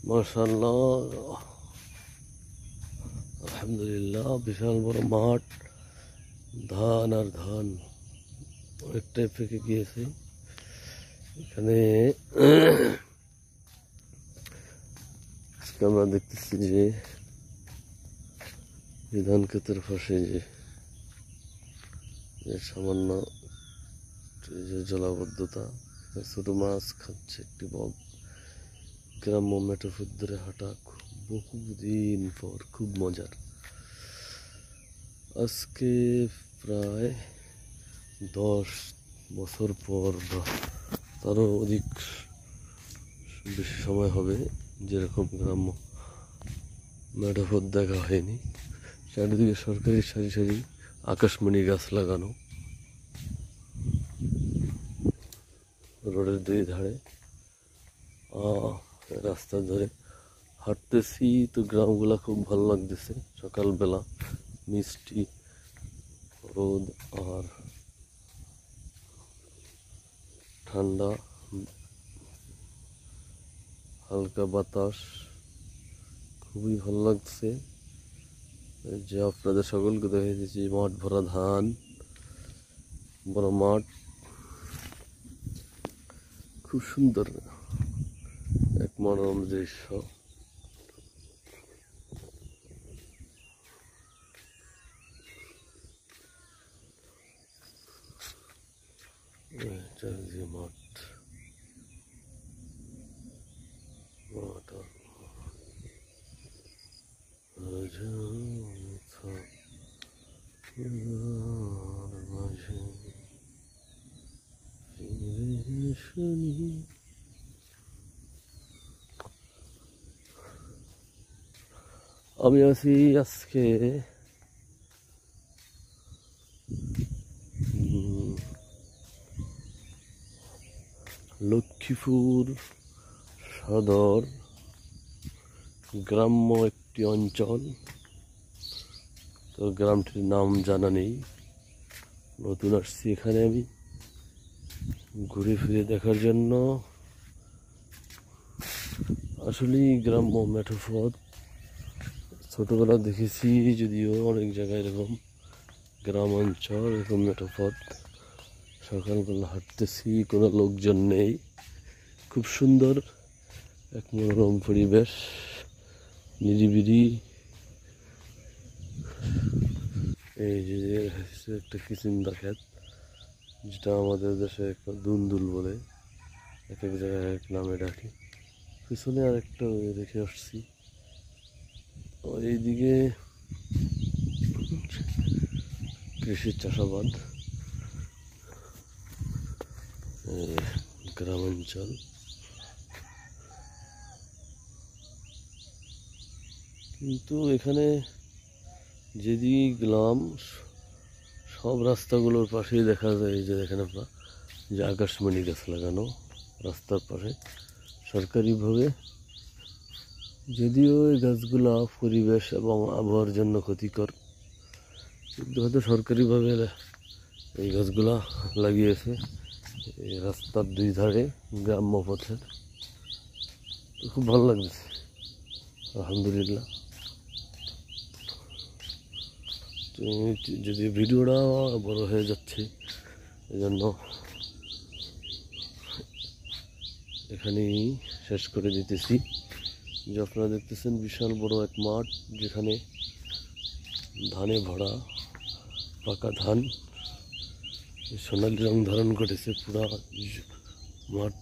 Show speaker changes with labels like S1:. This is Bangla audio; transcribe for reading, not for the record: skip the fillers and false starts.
S1: মাশাআল্লাহ, আলহামদুলিল্লাহ। বিশাল বড় মাঠ, ধান আর ধান অনেকটাই পেকে গিয়েছে। এখানে আজকে আমরা দেখতেছি যে ধান ক্ষেতের পাশে যে সামান্য যে জলাবদ্ধতা, ছোট মাছ খাচ্ছে একটি বক। গ্রাম্য মেঠোপথ ধরে হাঁটা বহুদিন পর খুব মজার। আজকে প্রায় 10 বছর পর বা তারও অধিক বেশি সময় হবে যেরকম গ্রাম্য মেঠোপথ দেখা হয়নি। চারিদিকে সরকারি সারি সারি আকাশমণি গাছ লাগানো, রোডের দুই ধারে রাস্তা ধরে হাঁটতেছি তো গ্রামগুলা খুব ভালো লাগতেছে। সকালবেলা মিষ্টি রোদ আর ঠান্ডা হালকা বাতাস, খুবই ভালো লাগছে। যে আপনাদের সকলকে দেখে দিচ্ছি মাঠ ভরা ধান, বড় মাঠ, খুব সুন্দর এক মনোরম দৃশ্য। মাঠ আমি আছি আজকে লক্ষ্মীপুর সদর গ্রাম্য একটি অঞ্চল। তো গ্রামটির নাম জানা নেই, নতুন আসছি এখানে আমি ঘুরে ফিরে দেখার জন্য। আসলেই গ্রাম্য মেঠোপথ ছোটবেলা দেখেছি, যদিও অনেক জায়গায় এরকম গ্রাম অঞ্চল এরকম মেঠোপথ। সকালবেলা হাঁটতেছি, কোনো লোকজন নেই, খুব সুন্দর এক মনোরম পরিবেশ, নিরিবিলি। এই যে একটা কিচিন্দা ক্ষেত, যেটা আমাদের দেশে একটা দুন্দুল বলে, এক এক জায়গায় এক নামে ডাকি। পিছনে আরেকটা রেখে আসছি। এইদিকে কৃষি চাষাবাদ, গ্রামাঞ্চল। কিন্তু এখানে যেদিকে গেলাম সব রাস্তাগুলোর পাশেই দেখা যায় যে দেখেন আপনার যে আকাশমণি গাছ লাগানো রাস্তার পাশে সরকারিভাবে। যদিও এই গাছগুলা পরিবেশ এবং আবহাওয়ার জন্য ক্ষতিকর, কিন্তু হয়তো সরকারিভাবে এই গাছগুলা লাগিয়েছে এই রাস্তার দুই ধারে গ্রাম্য পথের। খুব ভালো লাগছে, আলহামদুলিল্লাহ। যদি ভিডিওটা বড় হয়ে যাচ্ছে, এজন্য এখানেই শেষ করে দিতেছি। যে আপনারা দেখতেছেন বিশাল বড় এক মাঠ, যেখানে ধানে ভরা পাকা ধান সোনালি রং ধারণ করেছে পুরা মাঠ।